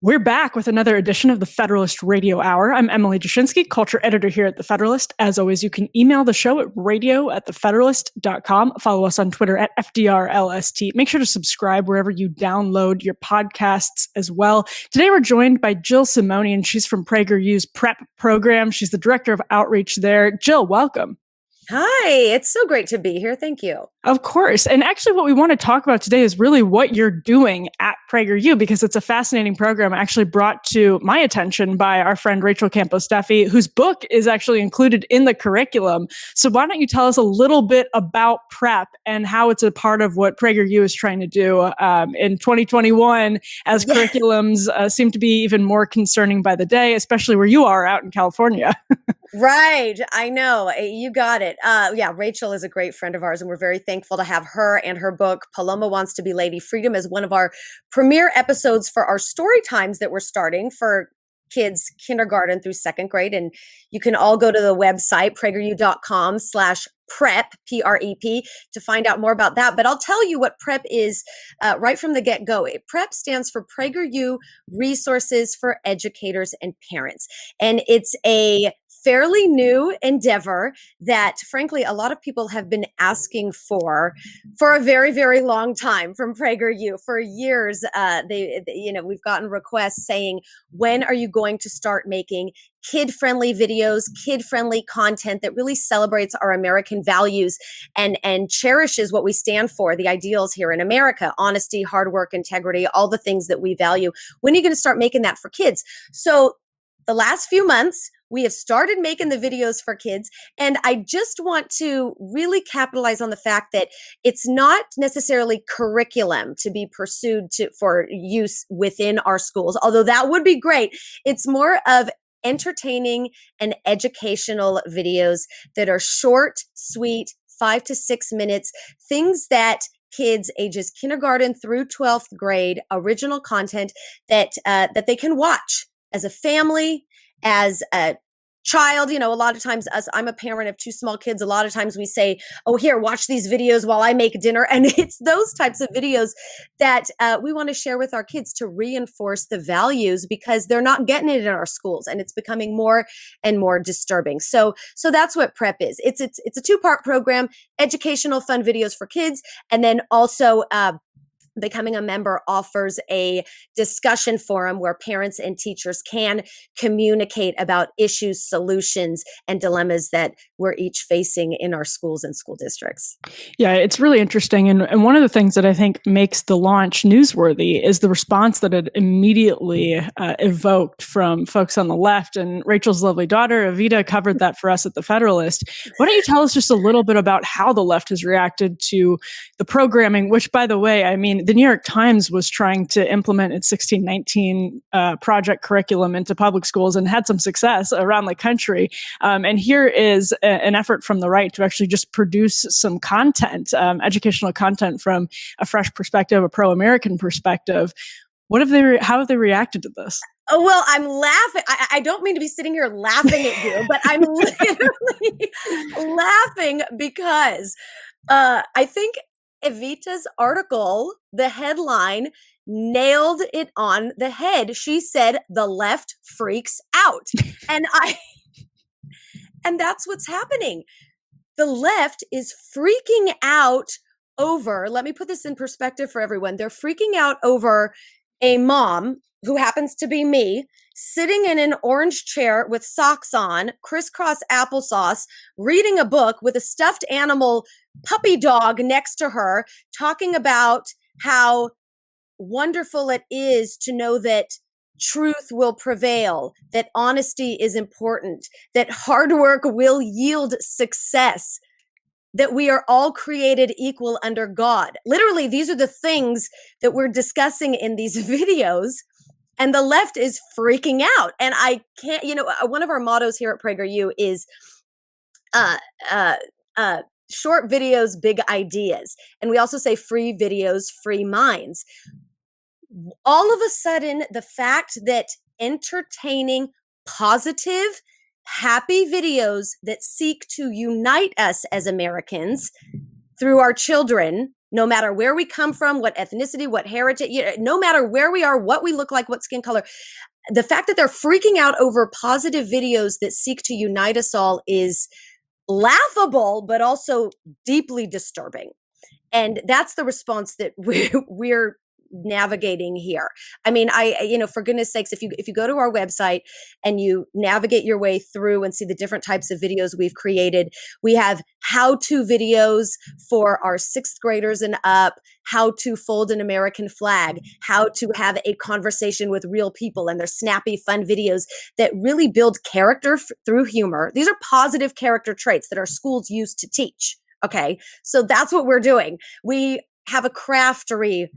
We're back with another edition of the Federalist Radio Hour. I'm Emily Jashinsky, culture editor here at The Federalist. As always, you can email the show at radio@thefederalist.com. Follow us on Twitter at FDRLST. Make sure to subscribe wherever you download your podcasts as well. Today, we're joined by Jill Simonian. She's from PragerU's PrEP program. She's the director of outreach there. Jill, welcome. Hi, it's so great to be here. Thank you. Of course. And actually what we want to talk about today is really what you're doing at PragerU, because it's a fascinating program actually brought to my attention by our friend Rachel Campo-Steffi, whose book is actually included in the curriculum. So why don't you tell us a little bit about PrEP and how it's a part of what PragerU is trying to do in 2021 as curriculums seem to be even more concerning by the day, especially where you are out in California. Right. I know. You got it. Rachel is a great friend of ours, and we're very thankful to have her and her book, Paloma Wants to Be Lady Freedom, as one of our premiere episodes for our story times that we're starting for kids kindergarten through second grade. And you can all go to the website, PragerU.com/PrEP, PREP, to find out more about that. But I'll tell you what PrEP is right from the get-go. PrEP stands for PragerU Resources for Educators and Parents. And it's a fairly new endeavor that, frankly, a lot of people have been asking for a very, very long time from PragerU. For years, we've gotten requests saying, when are you going to start making kid-friendly videos, kid-friendly content that really celebrates our American values and cherishes what we stand for, the ideals here in America, honesty, hard work, integrity, all the things that we value. When are you going to start making that for kids? So the last few months, we have started making the videos for kids, and I just want to really capitalize on the fact that it's not necessarily curriculum to be pursued for use within our schools, although that would be great. It's more of entertaining and educational videos that are short, sweet, 5 to 6 minutes, things that kids ages kindergarten through 12th grade, original content that they can watch as a family, as a child. A lot of times I'm a parent of 2 small kids. A lot of times we say, oh, here, watch these videos while I make dinner. And it's those types of videos that we want to share with our kids to reinforce the values, because they're not getting it in our schools, and it's becoming more and more disturbing. So that's what PrEP is. It's a 2-part program: educational, fun videos for kids, and then also becoming a member offers a discussion forum where parents and teachers can communicate about issues, solutions, and dilemmas that we're each facing in our schools and school districts. Yeah, it's really interesting. And one of the things that I think makes the launch newsworthy is the response that it immediately evoked from folks on the left. And Rachel's lovely daughter, Evita, covered that for us at The Federalist. Why don't you tell us just a little bit about how the left has reacted to the programming, which, by the way, I mean, the New York Times was trying to implement its 1619 project curriculum into public schools and had some success around the country. And here is an effort from the right to actually just produce some content, educational content from a fresh perspective, a pro-American perspective. How have they reacted to this? Oh, well, I'm laughing. I don't mean to be sitting here laughing at you, but I'm literally laughing because I think Evita's article, the headline, nailed it on the head. She said, "The left freaks out." And that's what's happening. The left is freaking out over, let me put this in perspective for everyone. They're freaking out over a mom, who happens to be me, sitting in an orange chair with socks on, crisscross applesauce, reading a book with a stuffed animal puppy dog next to her, talking about how wonderful it is to know that truth will prevail, that honesty is important, that hard work will yield success, that we are all created equal under God. Literally, these are the things that we're discussing in these videos, and the left is freaking out. And I can't, one of our mottos here at PragerU is short videos, big ideas. And we also say free videos, free minds. All of a sudden, the fact that entertaining, positive, happy videos that seek to unite us as Americans through our children, no matter where we come from, what ethnicity, what heritage, no matter where we are, what we look like, what skin color. The fact that they're freaking out over positive videos that seek to unite us all is laughable, but also deeply disturbing. And that's the response that we're navigating here. I mean, for goodness sakes, if you go to our website and you navigate your way through and see the different types of videos we've created, we have how-to videos for our 6th graders and up, how to fold an American flag, how to have a conversation with real people, and they're snappy, fun videos that really build character through humor. These are positive character traits that our schools use to teach. Okay, so that's what we're doing. We have a craftery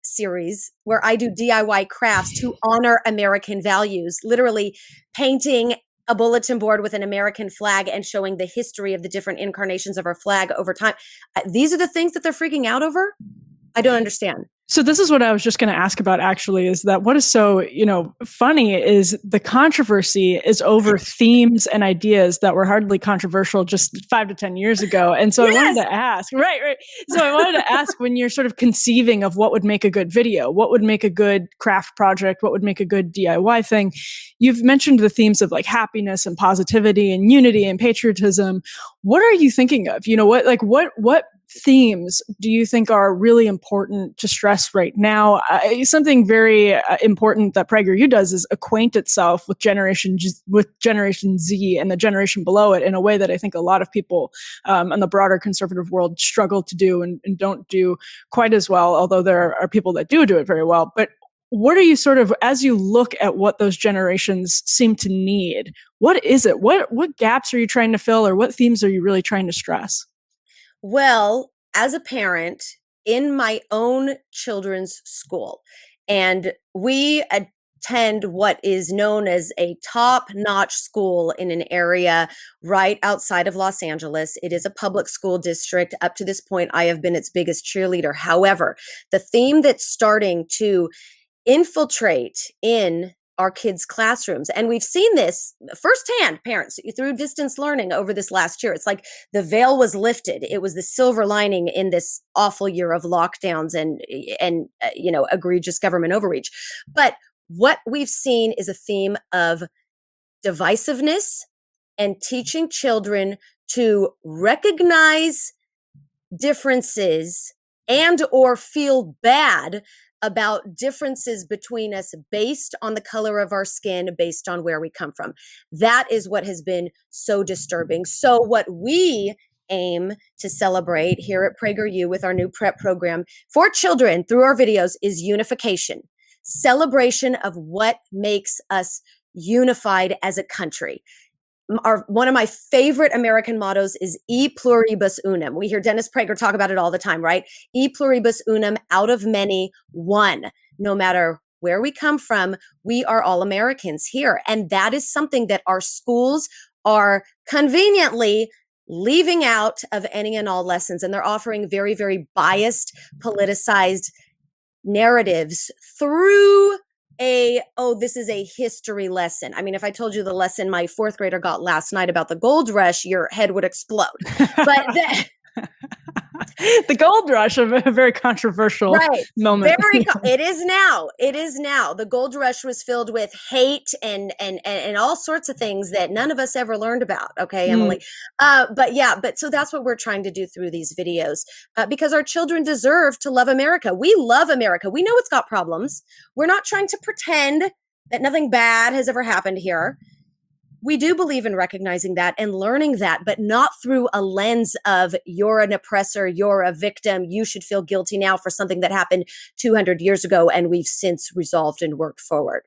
series where I do DIY crafts to honor American values, literally painting a bulletin board with an American flag and showing the history of the different incarnations of our flag over time. These are the things that they're freaking out over. I don't understand. So this is what I was just going to ask about, actually, is that what is so, funny is the controversy is over themes and ideas that were hardly controversial just 5 to 10 years ago. And so I wanted to ask, right. So I wanted to ask, when you're sort of conceiving of what would make a good video, what would make a good craft project, what would make a good DIY thing, you've mentioned the themes of like happiness and positivity and unity and patriotism. What are you thinking of? What themes do you think are really important to stress right now? Something very important that PragerU does is acquaint itself with Generation Z and the generation below it in a way that I think a lot of people in the broader conservative world struggle to do and don't do quite as well, although there are people that do it very well. But what are you sort of, as you look at what those generations seem to need, what is it? What gaps are you trying to fill, or what themes are you really trying to stress? Well, as a parent in my own children's school, and we attend what is known as a top-notch school in an area right outside of Los Angeles. It is a public school district. Up to this point, I have been its biggest cheerleader. However, the theme that's starting to infiltrate in our kids' classrooms. And we've seen this firsthand, parents, through distance learning over this last year. It's like the veil was lifted. It was the silver lining in this awful year of lockdowns and egregious government overreach. But what we've seen is a theme of divisiveness and teaching children to recognize differences and or feel bad about differences between us based on the color of our skin, based on where we come from. That is what has been so disturbing. So what we aim to celebrate here at PragerU with our new prep program for children through our videos is unification, celebration of what makes us unified as a country. One of my favorite American mottos is E pluribus unum. We hear Dennis Prager talk about it all the time, right? E pluribus unum, out of many, one. No matter where we come from, we are all Americans here. And that is something that our schools are conveniently leaving out of any and all lessons. And they're offering very, very biased, politicized narratives through this is a history lesson. I mean, if I told you the lesson my 4th grader got last night about the gold rush, your head would explode. But the gold rush, a very controversial moment. It is now. It is now. The gold rush was filled with hate and all sorts of things that none of us ever learned about. Okay, Emily. But so that's what we're trying to do through these videos because our children deserve to love America. We love America. We know it's got problems. We're not trying to pretend that nothing bad has ever happened here. We do believe in recognizing that and learning that, but not through a lens of you're an oppressor, you're a victim, you should feel guilty now for something that happened 200 years ago and we've since resolved and worked forward,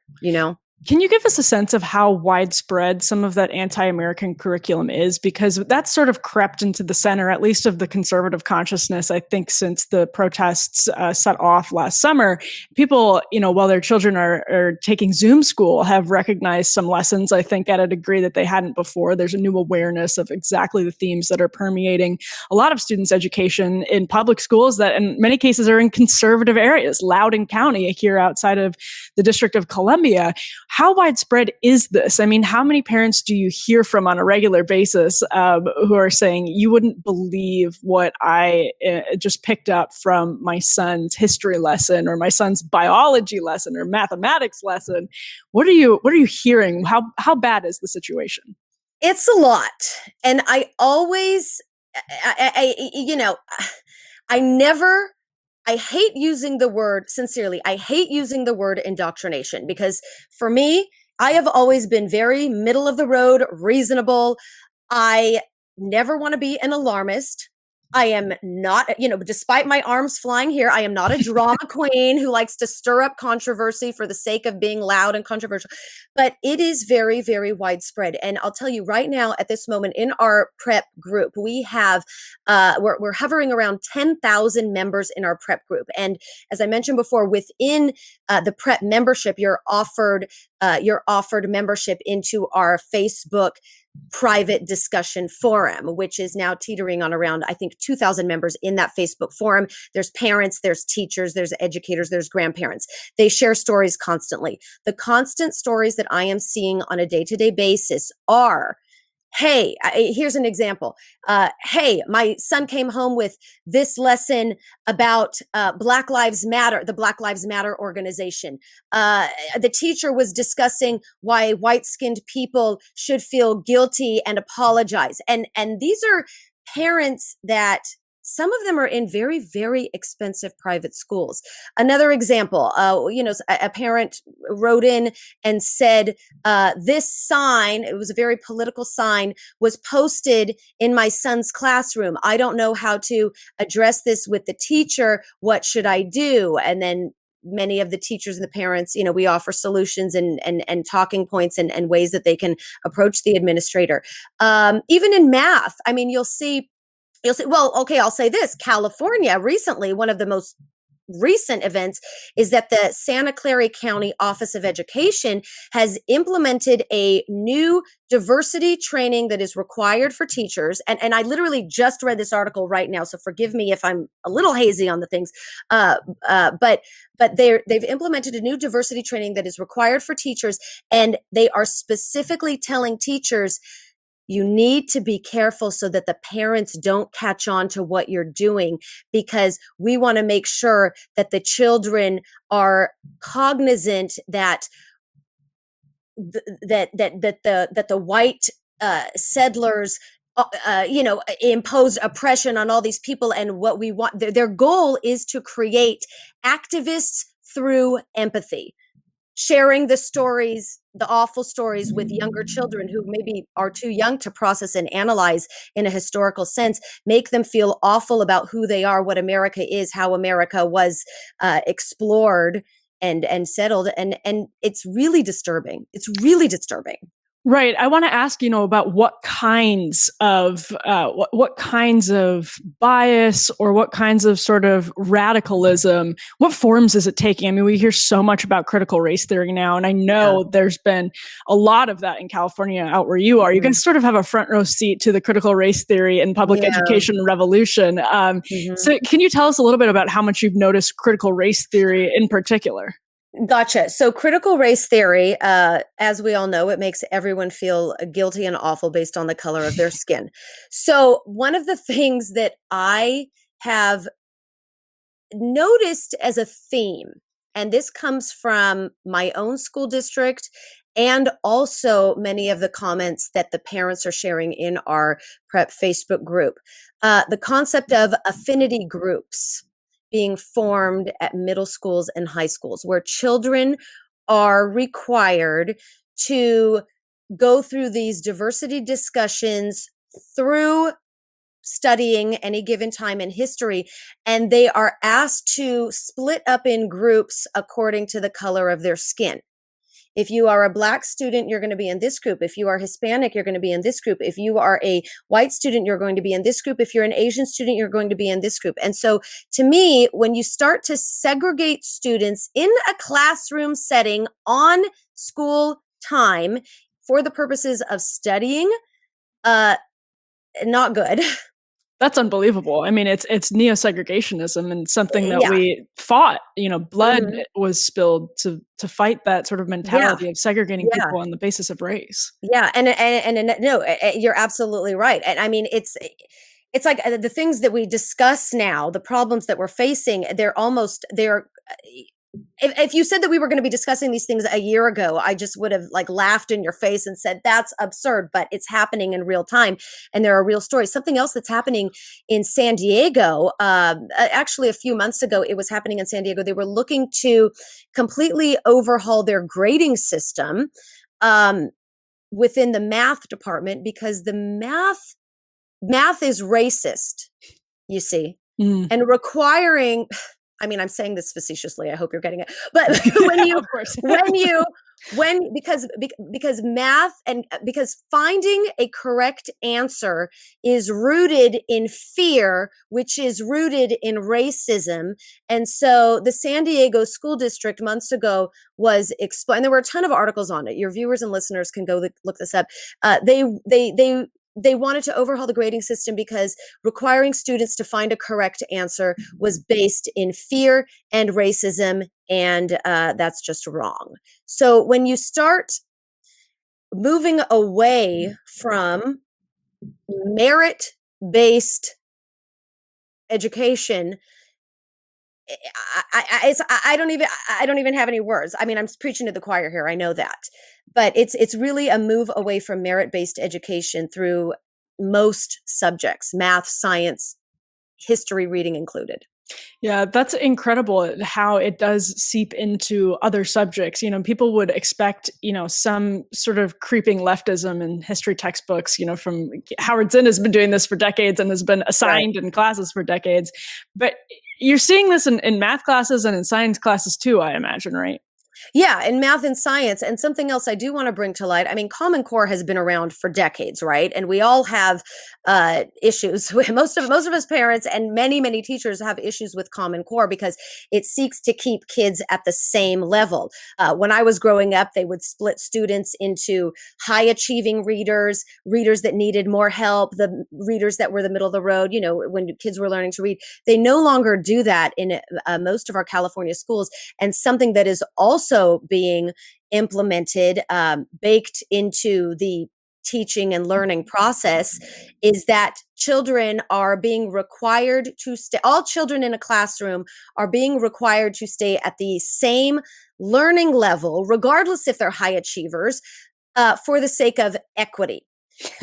Can you give us a sense of how widespread some of that anti-American curriculum is? Because that's sort of crept into the center, at least of the conservative consciousness, I think, since the protests set off last summer. People, while their children are taking Zoom school, have recognized some lessons, I think, at a degree that they hadn't before. There's a new awareness of exactly the themes that are permeating a lot of students' education in public schools that in many cases are in conservative areas, Loudoun County here outside of the District of Columbia. how widespread is this? I mean, how many parents do you hear from on a regular basis who are saying, you wouldn't believe what I just picked up from my son's history lesson or my son's biology lesson or mathematics lesson? What are you hearing? How bad is the situation? It's a lot. And I always, you know, I hate using the word, sincerely, I hate using the word indoctrination, because for me, I have always been very middle of the road, reasonable. I never want to be an alarmist. I am not, despite my arms flying here, I am not a drama queen who likes to stir up controversy for the sake of being loud and controversial. But it is very, very widespread. And I'll tell you right now, at this moment in our prep group, we have, we're hovering around 10,000 members in our prep group. And as I mentioned before, within the prep membership, you're offered membership into our Facebook private discussion forum, which is now teetering on around, I think, 2,000 members in that Facebook forum. There's parents, there's teachers, there's educators, there's grandparents. They share stories constantly. The constant stories that I am seeing on a day-to-day basis are, hey, here's an example. Hey, my son came home with this lesson about Black Lives Matter, the Black Lives Matter organization. The teacher was discussing why white-skinned people should feel guilty and apologize. And these are parents that some of them are in very, very expensive private schools. Another example, a parent wrote in and said, this sign, it was a very political sign, was posted in my son's classroom. I don't know how to address this with the teacher. What should I do? And then many of the teachers and the parents, we offer solutions and talking points and ways that they can approach the administrator. Even in math, I mean, you'll say, well, okay, I'll say this. California recently, one of the most recent events is that the Santa Clara County Office of Education has implemented a new diversity training that is required for teachers. And I literally just read this article right now, so forgive me if I'm a little hazy on the things. But they've implemented a new diversity training that is required for teachers, and they are specifically telling teachers, you need to be careful so that the parents don't catch on to what you're doing, because we want to make sure that the children are cognizant that the white settlers imposed oppression on all these people, and what we want, their goal is to create activists through empathy. Sharing the stories, the awful stories with younger children who maybe are too young to process and analyze in a historical sense, make them feel awful about who they are, what America is, how America was explored and settled. And it's really disturbing. It's really disturbing. Right. I want to ask, about what kinds of bias or what kinds of sort of radicalism, what forms is it taking? I mean, we hear so much about critical race theory now, and I know there's been a lot of that in California out where you are. You can sort of have a front row seat to the critical race theory and public education revolution. So can you tell us a little bit about how much you've noticed critical race theory in particular? Gotcha. So critical race theory, as we all know, it makes everyone feel guilty and awful based on the color of their skin. So one of the things that I have noticed as a theme, and this comes from my own school district and also many of the comments that the parents are sharing in our prep Facebook group, the concept of affinity groups being formed at middle schools and high schools, where children are required to go through these diversity discussions through studying any given time in history, and they are asked to split up in groups according to the color of their skin. If you are a Black student, you're going to be in this group. If you are Hispanic, you're going to be in this group. If you are a white student, you're going to be in this group. If you're an Asian student, you're going to be in this group. And so to me, when you start to segregate students in a classroom setting on school time for the purposes of studying, not good. That's unbelievable. I mean, it's neo-segregationism and something that Yeah. we fought. Blood Mhm. was spilled to fight that sort of Yeah. mentality of segregating Yeah. people on the basis of race. Yeah, and no, you're absolutely right. And I mean, it's like the things that we discuss now, the problems that we're facing, they're. If you said that we were going to be discussing these things a year ago, I just would have like laughed in your face and said that's absurd. But it's happening in real time, and there are real stories. Something else that's happening in San Diego, actually a few months ago, it was happening in San Diego. They were looking to completely overhaul their grading system. Um, Within the math department because the math is racist, you see, Mm. and requiring I mean, I'm saying this facetiously. I hope you're getting it. But when you Of course. when you when because math and because finding a correct answer is rooted in fear, which is rooted in racism. And so the San Diego school district months ago was explained. There were a ton of articles on it. Your viewers and listeners can go look this up. They wanted to overhaul the grading system because requiring students to find a correct answer was based in fear and racism, and that's just wrong. So when you start moving away from merit-based education, I don't even have any words. I mean, I'm preaching to the choir here. I know that, but it's really a move away from merit-based education through most subjects, math, science, history, reading included. Yeah, that's incredible how it does seep into other subjects. People would expect, some sort of creeping leftism in history textbooks, from Howard Zinn has been doing this for decades and has been assigned in classes for decades. But you're seeing this in math classes and in science classes too, I imagine, right? Yeah, in math and science. And something else I do want to bring to light. I mean, Common Core has been around for decades, right? And we all have issues. Most of us parents and many teachers have issues with Common Core because it seeks to keep kids at the same level. When I was growing up, they would split students into high achieving readers, readers that needed more help, the readers that were the middle of the road. When kids were learning to read, they no longer do that in most of our California schools. And something that is also being implemented, baked into the teaching and learning process is that children are being required to stay, all children in a classroom are being required to stay at the same learning level, regardless if they're high achievers, for the sake of equity.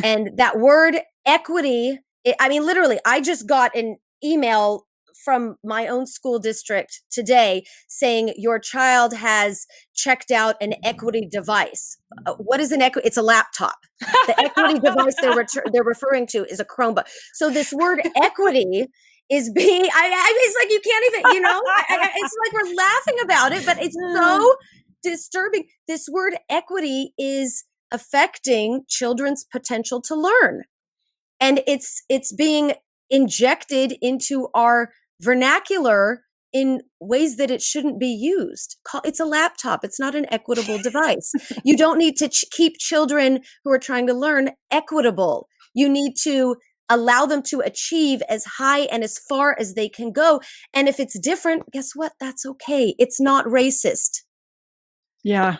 And that word equity, I mean, literally, I just got an email from my own school district today saying your child has checked out an equity device. What is an equity? It's a laptop. The equity device they're referring to is a Chromebook. So this word equity is being, it's like you can't even, it's like we're laughing about it, but it's so disturbing. This word equity is affecting children's potential to learn. And it's being injected into our vernacular in ways that it shouldn't be used. It's a laptop. It's not an equitable device. You don't need to keep children who are trying to learn equitable. You need to allow them to achieve as high and as far as they can go. And if it's different, guess what? That's okay. It's not racist. Yeah.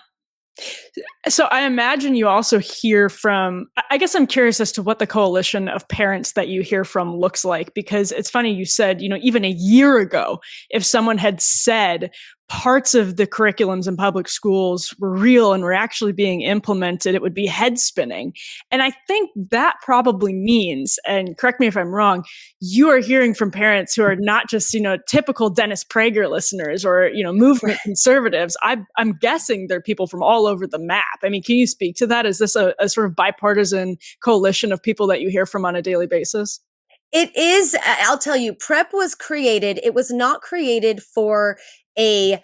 So I imagine you also hear from, I guess I'm curious as to what the coalition of parents that you hear from looks like, because it's funny you said, even a year ago, if someone had said parts of the curriculums in public schools were real and were actually being implemented, it would be head spinning. And I think that probably means, and correct me if I'm wrong, you are hearing from parents who are not just, typical Dennis Prager listeners or, movement conservatives. I'm guessing they're people from all over the map. I mean, can you speak to that? Is this a sort of bipartisan coalition of people that you hear from on a daily basis? It is. I'll tell you, PrEP was created. It was not created for a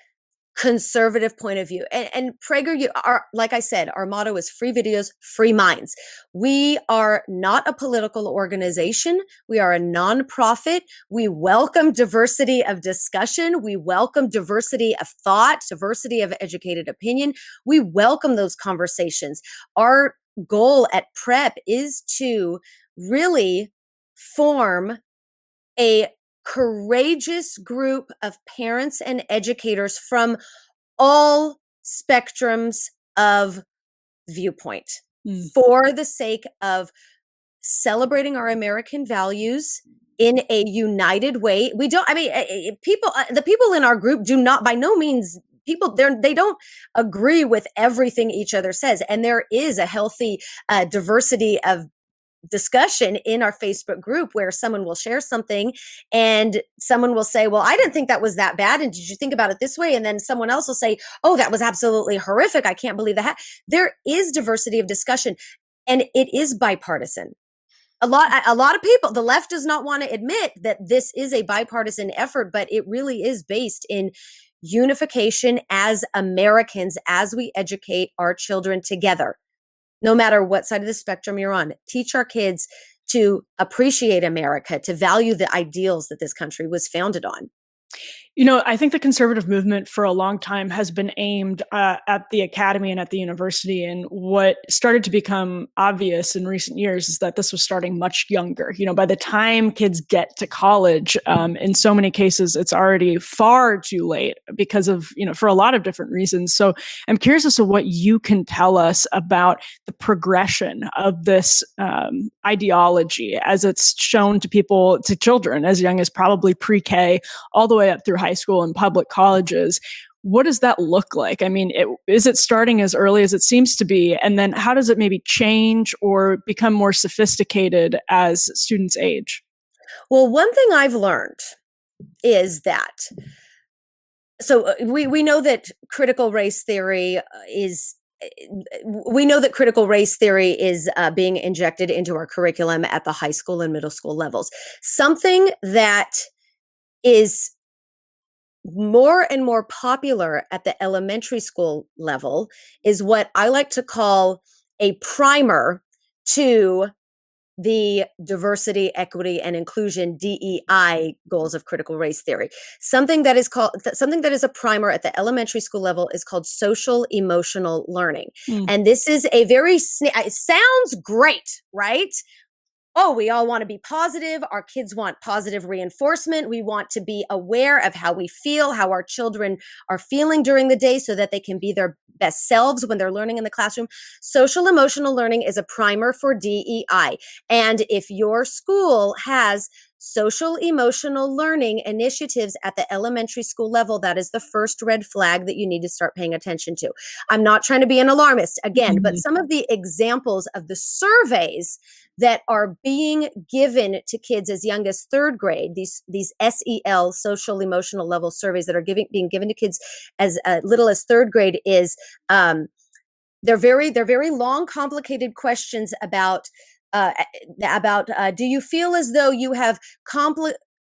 conservative point of view. And PragerU, like I said, our motto is free videos, free minds. We are not a political organization. We are a nonprofit. We welcome diversity of discussion. We welcome diversity of thought, diversity of educated opinion. We welcome those conversations. Our goal at PrEP is to really form a courageous group of parents and educators from all spectrums of viewpoint for the sake of celebrating our American values in a united way. We don't, I mean, the people in our group do not, by no means, they don't agree with everything each other says. And there is a healthy diversity of discussion in our Facebook group where someone will share something and someone will say, well, I didn't think that was that bad. And did you think about it this way? And then someone else will say, oh, that was absolutely horrific. I can't believe that. There is diversity of discussion, and it is bipartisan. A lot of people, the left does not want to admit that this is a bipartisan effort, but it really is based in unification as Americans, as we educate our children together. No matter what side of the spectrum you're on, teach our kids to appreciate America, to value the ideals that this country was founded on. You know, I think the conservative movement for a long time has been aimed at the academy and at the university. And what started to become obvious in recent years is that this was starting much younger. You know, by the time kids get to college, in so many cases, it's already far too late because of, you know, for a lot of different reasons. So I'm curious as to what you can tell us about the progression of this ideology as it's shown to people, to children as young as probably pre-K, all the way up through high school and public colleges. What does that look like? I mean, is it starting as early as it seems to be? And then how does it maybe change or become more sophisticated as students age? Well, one thing I've learned is that, so we know that critical race theory is being injected into our curriculum at the high school and middle school levels. Something that is more and more popular at the elementary school level is what I like to call a primer to the diversity, equity, and inclusion DEI goals of critical race theory. Something that is a primer at the elementary school level is called social emotional learning. And this is a it sounds great, right? Oh, we all want to be positive. Our kids want positive reinforcement. We want to be aware of how we feel, how our children are feeling during the day so that they can be their best selves when they're learning in the classroom. Social emotional learning is a primer for DEI. And if your school has social emotional learning initiatives at the elementary school level, that is the first red flag that you need to start paying attention to. I'm not trying to be an alarmist again, but some of the examples of the surveys that are being given to kids as young as third grade, these SEL, social emotional level surveys that are being given to kids as little as third grade is they're very long, complicated questions about do you feel as though you have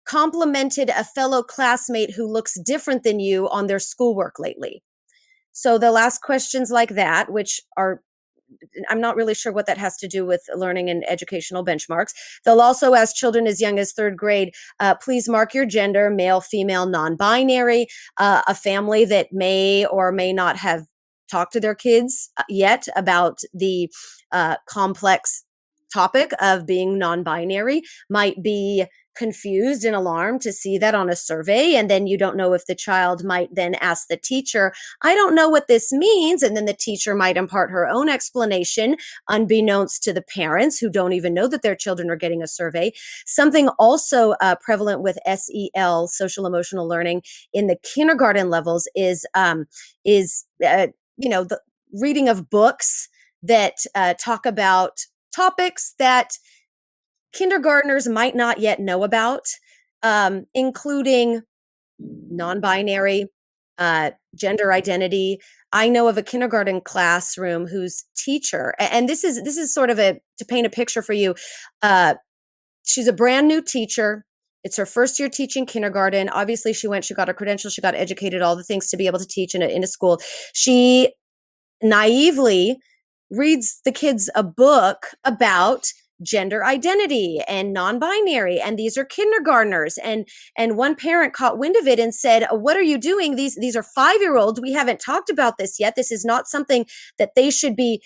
complimented a fellow classmate who looks different than you on their schoolwork lately? So they'll ask questions like that, which are, I'm not really sure what that has to do with learning and educational benchmarks. They'll also ask children as young as third grade, please mark your gender, male, female, non-binary, a family that may or may not have talked to their kids yet about the complex topic of being non-binary might be confused and alarmed to see that on a survey. And then you don't know if the child might then ask the teacher, I don't know what this means. And then the teacher might impart her own explanation unbeknownst to the parents who don't even know that their children are getting a survey. Something also prevalent with SEL, social emotional learning, in the kindergarten levels is the reading of books that talk about topics that kindergartners might not yet know about, including non-binary, gender identity. I know of a kindergarten classroom whose teacher, and this is sort of to paint a picture for you. She's a brand new teacher. It's her first year teaching kindergarten. Obviously, she got her credentials, she got educated, all the things to be able to teach in a school. She naively reads the kids a book about gender identity and non-binary, and these are kindergartners, and one parent caught wind of it and said, what are you doing? These are 5-year-olds. We haven't talked about this yet. This is not something that they should be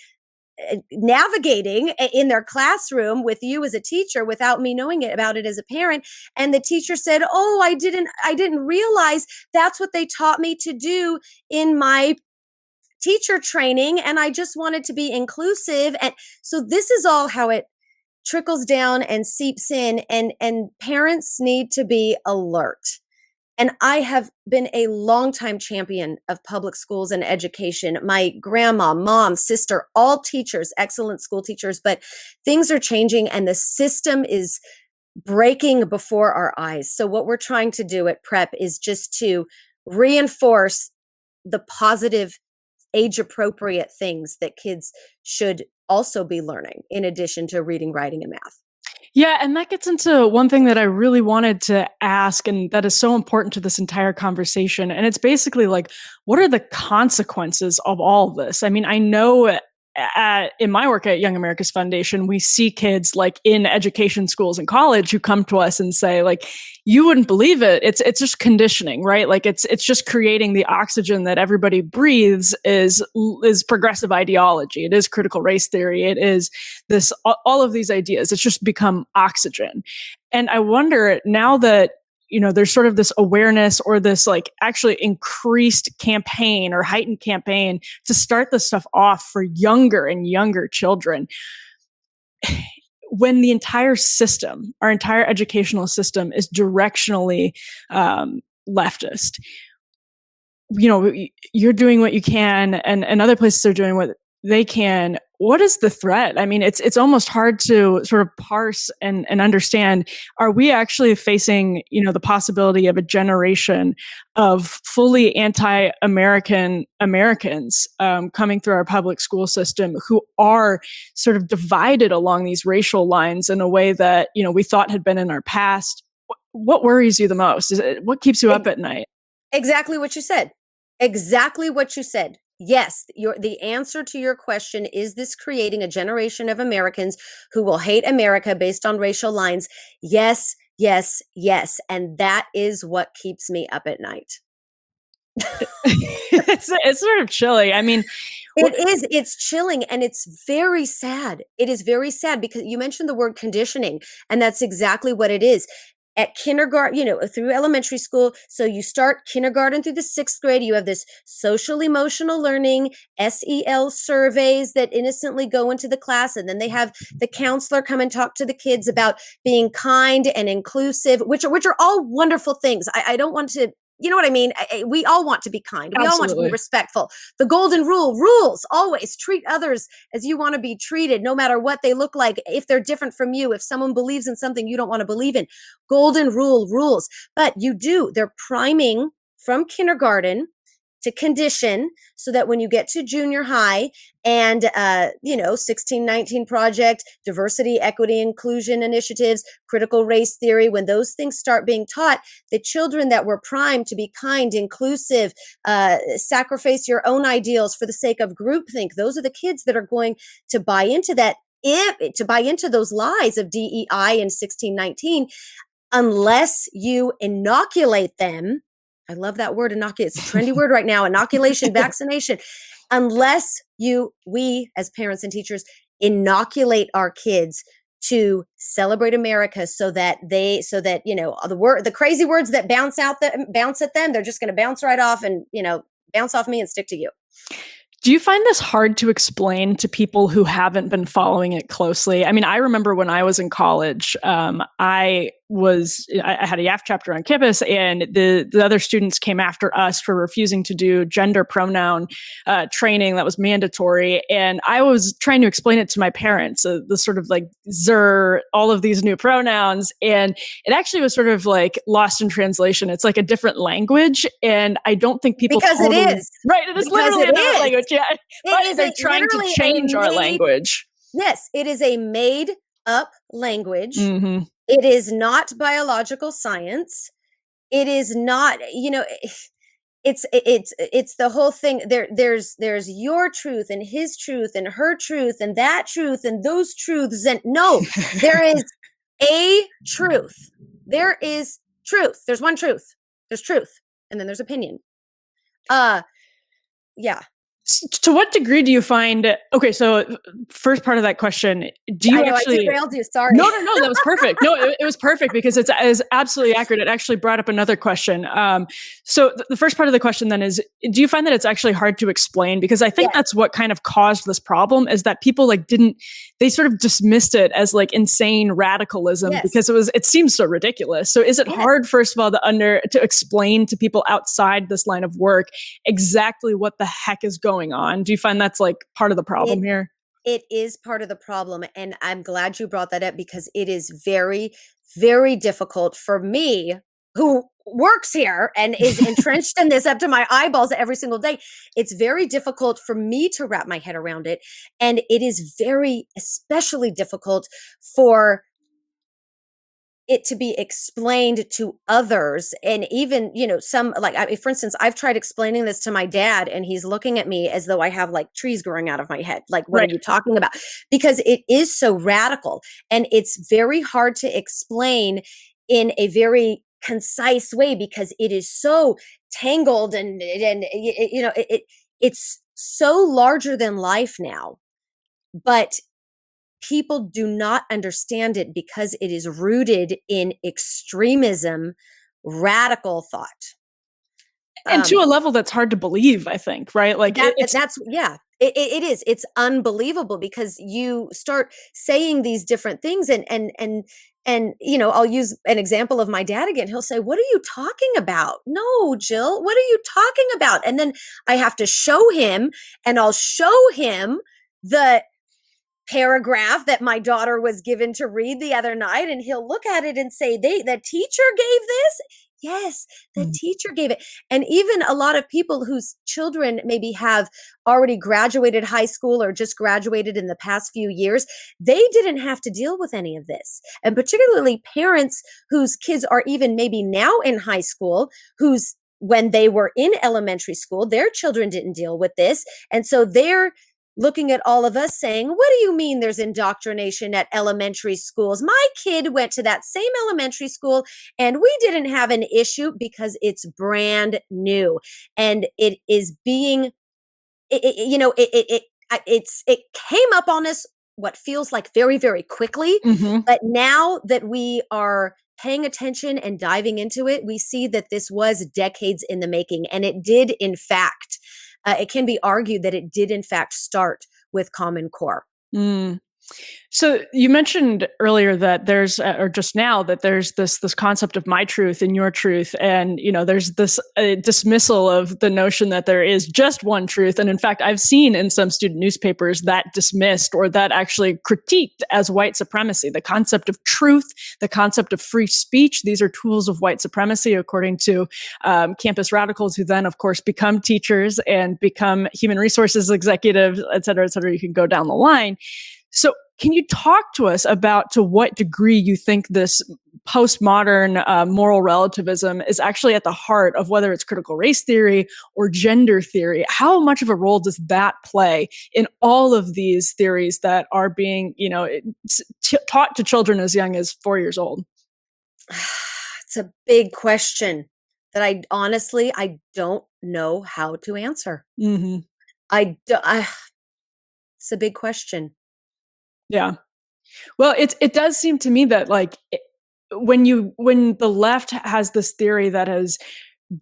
navigating in their classroom with you as a teacher without me knowing about it as a parent. And the teacher said, "Oh, I didn't realize that's what they taught me to do in my teacher training. And I just wanted to be inclusive." And so this is all how it trickles down and seeps in, and parents need to be alert. And I have been a longtime champion of public schools and education. My grandma, mom, sister, all teachers, excellent school teachers, but things are changing and the system is breaking before our eyes. So what we're trying to do at Prep is just to reinforce the positive, age-appropriate things that kids should also be learning in addition to reading, writing, and math. Yeah, and that gets into one thing that I really wanted to ask, and that is so important to this entire conversation. And it's basically like, what are the consequences of all of this? I mean, I know in my work at Young America's Foundation, we see kids like in education schools and college who come to us and say, like, you wouldn't believe it. It's just conditioning, right? Like it's just creating the oxygen that everybody breathes is progressive ideology. It is critical race theory. It is this, all of these ideas. It's just become oxygen. And I wonder now that, you know, there's sort of this awareness or this like actually increased campaign or heightened campaign to start this stuff off for younger and younger children. When the entire system, our entire educational system is directionally leftist, you know, you're doing what you can and other places are doing what they can. What is the threat? I mean, it's almost hard to sort of parse and understand. Are we actually facing, you know, the possibility of a generation of fully anti-American Americans coming through our public school system who are sort of divided along these racial lines in a way that, you know, we thought had been in our past? What worries you the most? What keeps you up at night? Exactly what you said. Exactly what you said. Yes, the answer to your question is this creating a generation of Americans who will hate America based on racial lines. Yes, yes, yes. And that is what keeps me up at night. It's sort of chilling. I mean, it's chilling and it's very sad. It is very sad because you mentioned the word conditioning, and that's exactly what it is. At kindergarten, you know, through elementary school. So you start kindergarten through the 6th grade. You have this social emotional learning, SEL surveys that innocently go into the class. And then they have the counselor come and talk to the kids about being kind and inclusive, which are all wonderful things. I don't want to, you know what I mean? We all want to be kind. We all want to be respectful. The golden rule, rules, always treat others as you want to be treated, no matter what they look like, if they're different from you, if someone believes in something you don't want to believe in. Golden rule, rules. But they're priming from kindergarten to condition so that when you get to junior high and, 1619 Project, diversity, equity, inclusion initiatives, critical race theory, when those things start being taught, the children that were primed to be kind, inclusive, sacrifice your own ideals for the sake of groupthink, those are the kids that are going to buy into that, to buy into those lies of DEI in 1619, unless you inoculate them. I love that word, inoculate. It's a trendy word right now, inoculation, vaccination. Unless we as parents and teachers inoculate our kids to celebrate America so that the crazy words that bounce at them, they're just going to bounce right off and, bounce off me and stick to you. Do you find this hard to explain to people who haven't been following it closely? I mean, I remember when I was in college, I had a YAF chapter on campus, and the other students came after us for refusing to do gender pronoun training that was mandatory. And I was trying to explain it to my parents, the sort of like "zer," all of these new pronouns. And it actually was sort of like lost in translation. It's like a different language. And I don't think people because it is. Right. It is literally a different language. Yeah. But they're trying to change our language. Yes. It is a made up language. Mm-hmm. It is not biological science. It is not, it's the whole thing. There's your truth and his truth and her truth and that truth and those truths. And no, there is a truth. There is truth. There's one truth. There's truth. And then there's opinion. Yeah. To what degree do you find, okay, so first part of that question, do you I derailed you. Sorry. No, that was perfect. No, it was perfect because it's absolutely accurate. It actually brought up another question. So the first part of the question then is, do you find that it's actually hard to explain? Because I think that's what kind of caused this problem, is that people they sort of dismissed it as like insane radicalism because it seems so ridiculous. So is it hard, first of all, to explain to people outside this line of work exactly what the heck is going on? Do you find that's like part of the problem here? It is part of the problem. And I'm glad you brought that up, because it is very, very difficult for me, who works here and is entrenched in this up to my eyeballs every single day. It's very difficult for me to wrap my head around it. And it is especially difficult for it to be explained to others. And even, some, like, for instance, I've tried explaining this to my dad, and he's looking at me as though I have like trees growing out of my head. Like, what are you talking about? Because it is so radical, and it's very hard to explain in a very concise way, because it is so tangled and it's so larger than life now. But people do not understand it because it is rooted in extremism, radical thought. And to a level that's hard to believe, I think, right? Like it is. It's unbelievable, because you start saying these different things, and I'll use an example of my dad again. He'll say, "What are you talking about?" "No, Jill, what are you talking about?" And then I have to show him, and I'll show him the paragraph that my daughter was given to read the other night, and he'll look at it and say, the teacher gave this? Yes, the teacher gave it. And even a lot of people whose children maybe have already graduated high school or just graduated in the past few years, they didn't have to deal with any of this. And particularly parents whose kids are even maybe now in high school, when they were in elementary school, their children didn't deal with this. And so they're looking at all of us saying, "What do you mean there's indoctrination at elementary schools? My kid went to that same elementary school and we didn't have an issue," because it's brand new. And it is it came up on us what feels like very, very quickly. But now that we are paying attention and diving into it, we see that this was decades in the making. And it did, in fact, it can be argued that it did, in fact, start with Common Core. So you mentioned earlier that there's, or just now, that there's this concept of my truth and your truth, and there's this dismissal of the notion that there is just one truth. And in fact, I've seen in some student newspapers that dismissed, or that actually critiqued, as white supremacy. The concept of truth, the concept of free speech, these are tools of white supremacy, according to campus radicals, who then, of course, become teachers and become human resources executives, et cetera, et cetera. You can go down the line. So can you talk to us about to what degree you think this postmodern moral relativism is actually at the heart of whether it's critical race theory or gender theory? How much of a role does that play in all of these theories that are being, taught to children as young as 4 years old? It's a big question that I don't know how to answer. It's a big question. Yeah. Well, it does seem to me that when the left has this theory that has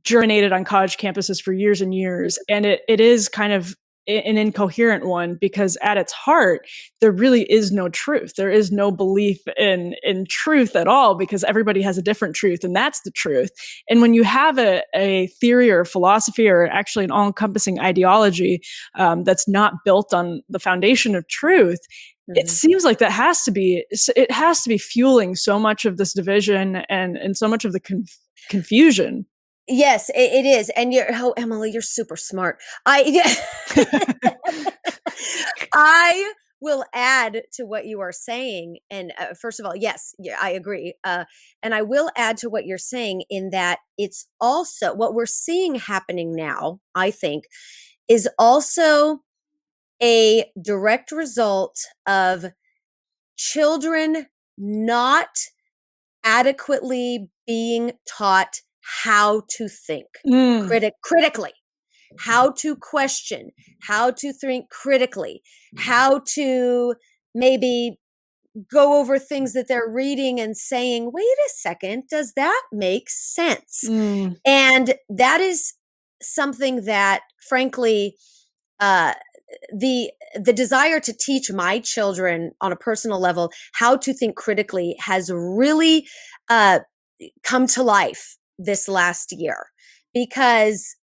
germinated on college campuses for years and years, and it is kind of an incoherent one, because at its heart, there really is no truth. There is no belief in truth at all, because everybody has a different truth, and that's the truth. And when you have a theory or a philosophy, or actually an all-encompassing ideology that's not built on the foundation of truth, it seems like it has to be fueling so much of this division and so much of the confusion. Yes, it is. And Emily, you're super smart. I will add to what you are saying. And first of all, yes, I agree. And I will add to what you're saying, in that it's also what we're seeing happening now, I think, is also a direct result of children not adequately being taught how to think critically. how to question, how to think critically, how to maybe go over things that they're reading and saying, wait a second, does that make sense? Mm. And that is something that, frankly, uh, the desire to teach my children on a personal level how to think critically has really come to life this last year, because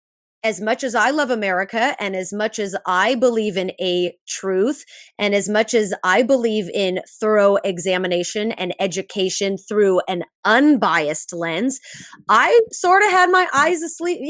as much as I love America and as much as I believe in a truth and as much as I believe in thorough examination and education through an unbiased lens, I sort of had my eyes asleep,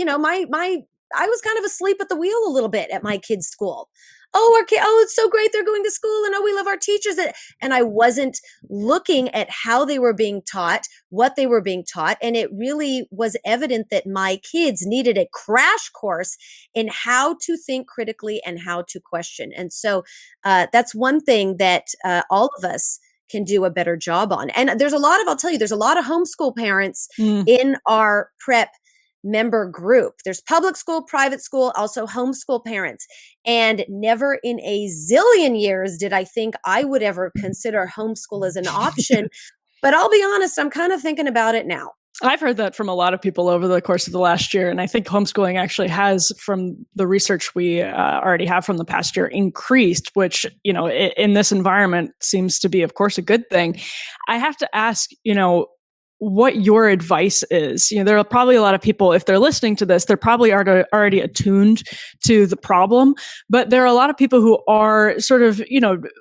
I was kind of asleep at the wheel a little bit at my kids' school. Oh, our kid, oh, it's so great they're going to school, and oh, we love our teachers. And I wasn't looking at how they were being taught, what they were being taught. And it really was evident that my kids needed a crash course in how to think critically and how to question. And so that's one thing that all of us can do a better job on. And I'll tell you, there's a lot of homeschool parents in our prep member group. There's public school, private school, also homeschool parents. And never in a zillion years did I think I would ever consider homeschool as an option. But I'll be honest, I'm kind of thinking about it now. I've heard that from a lot of people over the course of the last year. And I think homeschooling actually has, from the research we already have from the past year, increased, which, in this environment seems to be, of course, a good thing. I have to ask, what your advice is. There are probably a lot of people, if they're listening to this, they're probably already attuned to the problem, but there are a lot of people who are sort of,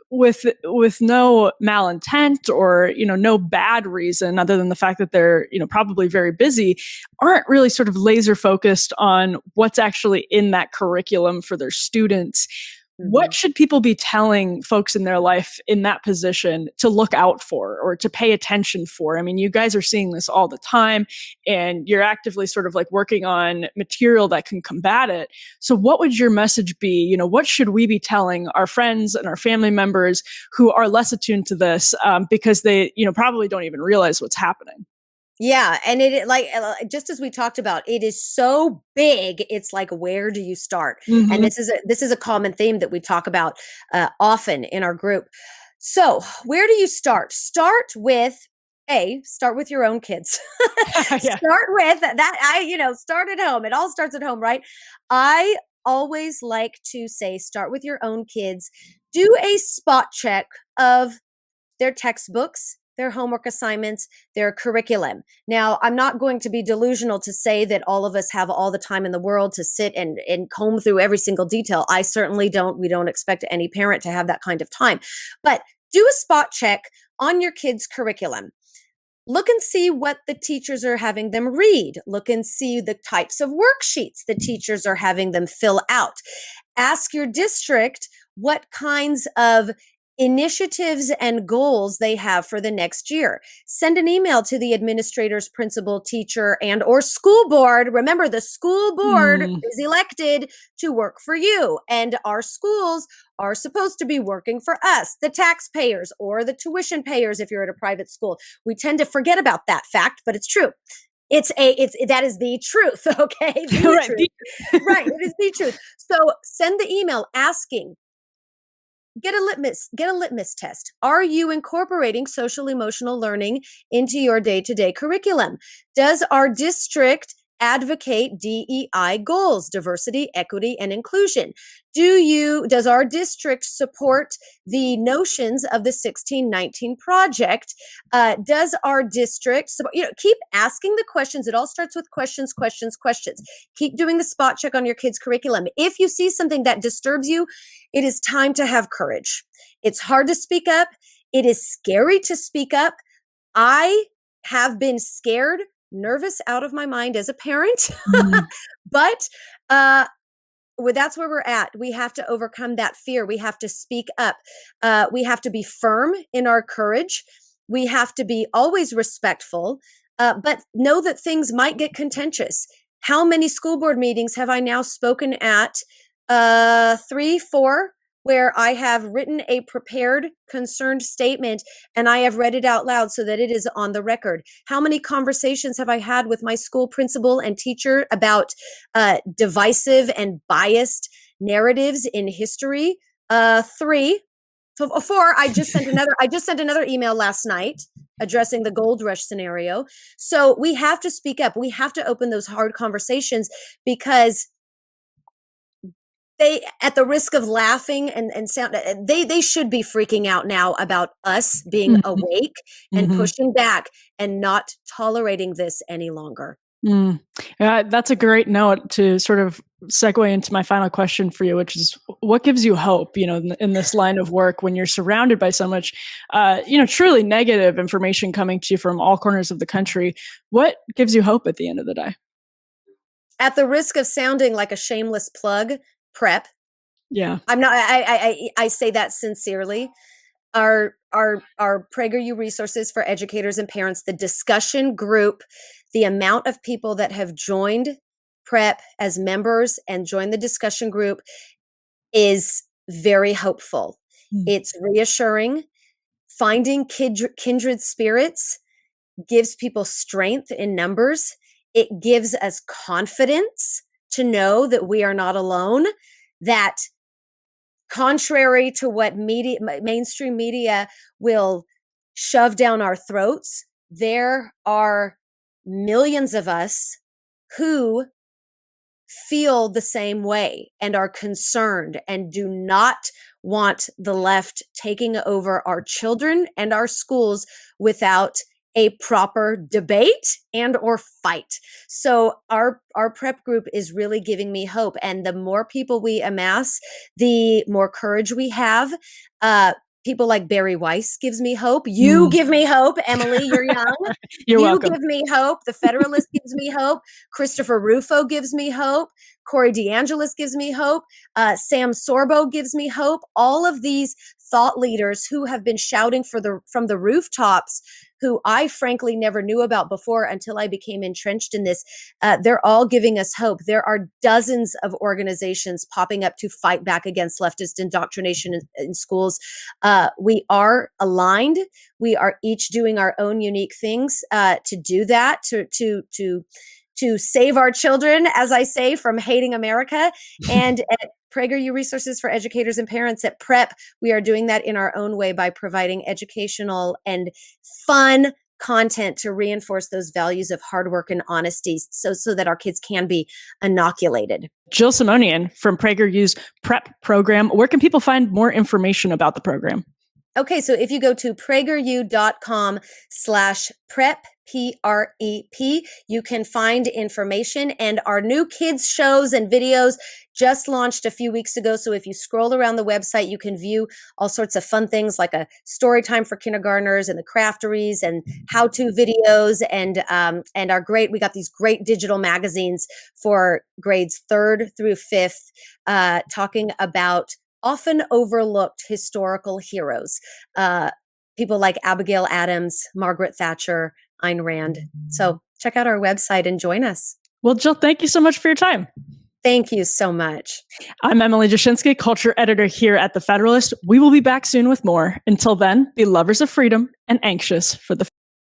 with no malintent or, no bad reason other than the fact that they're, probably very busy, aren't really sort of laser focused on what's actually in that curriculum for their students. What should people be telling folks in their life in that position to look out for or to pay attention for? I mean, you guys are seeing this all the time and you're actively sort of like working on material that can combat it. So what would your message be? What should we be telling our friends and our family members who are less attuned to this because they, probably don't even realize what's happening? Yeah. And just as we talked about, it is so big. It's like, where do you start? Mm-hmm. And this is a common theme that we talk about often in our group. So where do you start? Start with your own kids. Yeah. Start with that. Start at home. It all starts at home, right? I always like to say, start with your own kids. Do a spot check of their textbooks, their homework assignments, their curriculum. Now, I'm not going to be delusional to say that all of us have all the time in the world to sit and comb through every single detail. I certainly don't. We don't expect any parent to have that kind of time. But do a spot check on your kids' curriculum. Look and see what the teachers are having them read. Look and see the types of worksheets the teachers are having them fill out. Ask your district what kinds of initiatives and goals they have for the next year. Send an email to the administrators, principal, teacher, and or school board. Remember, the school board is elected to work for you, and our schools are supposed to be working for us, the taxpayers or the tuition payers if you're at a private school. We tend to forget about that fact, but it's true. That is the truth, okay? The truth. Right, it is the truth. So send the email asking, get a litmus test. Are you incorporating social emotional learning into your day-to-day curriculum? Does our district advocate DEI goals, diversity, equity, and inclusion? Does our district support the notions of the 1619 project? Does our district support, keep asking the questions. It all starts with questions. Keep doing the spot check on your kids' curriculum. If you see something that disturbs you, it is time to have courage. It's hard to speak up. It is scary to speak up. I have been scared, nervous out of my mind as a parent, but that's where we're at. We have to overcome that fear. We have to speak up. We have to be firm in our courage. We have to be always respectful, but know that things might get contentious. How many school board meetings have I now spoken at? 3, 4, where I have written a prepared, concerned statement and I have read it out loud so that it is on the record. How many conversations have I had with my school principal and teacher about divisive and biased narratives in history? 3. So 4. I just sent another email last night addressing the gold rush scenario. So we have to speak up. We have to open those hard conversations, because they, at the risk of laughing and sound, they should be freaking out now about us being awake and pushing back and not tolerating this any longer. That's a great note to sort of segue into my final question for you, which is, what gives you hope, in this line of work when you're surrounded by so much, truly negative information coming to you from all corners of the country? What gives you hope at the end of the day? At the risk of sounding like a shameless plug, PrEP. Yeah. I'm not, I say that sincerely. Our PragerU resources for educators and parents, the discussion group, the amount of people that have joined PrEP as members and joined the discussion group is very hopeful. It's reassuring. Finding kindred spirits gives people strength in numbers. It gives us confidence to know that we are not alone, that contrary to what mainstream media will shove down our throats, there are millions of us who feel the same way and are concerned and do not want the left taking over our children and our schools without a proper debate and or fight. So our PrEP group is really giving me hope. And the more people we amass, the more courage we have. People like Barry Weiss gives me hope. You give me hope, Emily. You're young. You're you welcome. give me hope. The Federalist gives me hope. Christopher Rufo gives me hope. Corey DeAngelis gives me hope. Sam Sorbo gives me hope. All of these thought leaders who have been shouting from the rooftops, who I frankly never knew about before until I became entrenched in this, they're all giving us hope. There are dozens of organizations popping up to fight back against leftist indoctrination in schools. We are aligned. We are each doing our own unique things to do that, to save our children, as I say, from hating America. And at PragerU Resources for Educators and Parents at PrEP, we are doing that in our own way by providing educational and fun content to reinforce those values of hard work and honesty so that our kids can be inoculated. Jill Simonian from PragerU's PrEP program. Where can people find more information about the program? Okay, so if you go to prageru.com/PrEP, PREP, you can find information, and our new kids shows and videos just launched a few weeks ago. So if you scroll around the website, you can view all sorts of fun things like a story time for kindergartners and the crafteries and how-to videos, and we got these great digital magazines for grades 3rd through 5th, talking about often overlooked historical heroes, people like Abigail Adams, Margaret Thatcher, Ayn Rand. So check out our website and join us. Well, Jill, thank you so much for your time. Thank you so much. I'm Emily Jashinsky, culture editor here at The Federalist. We will be back soon with more. Until then, be lovers of freedom and anxious for the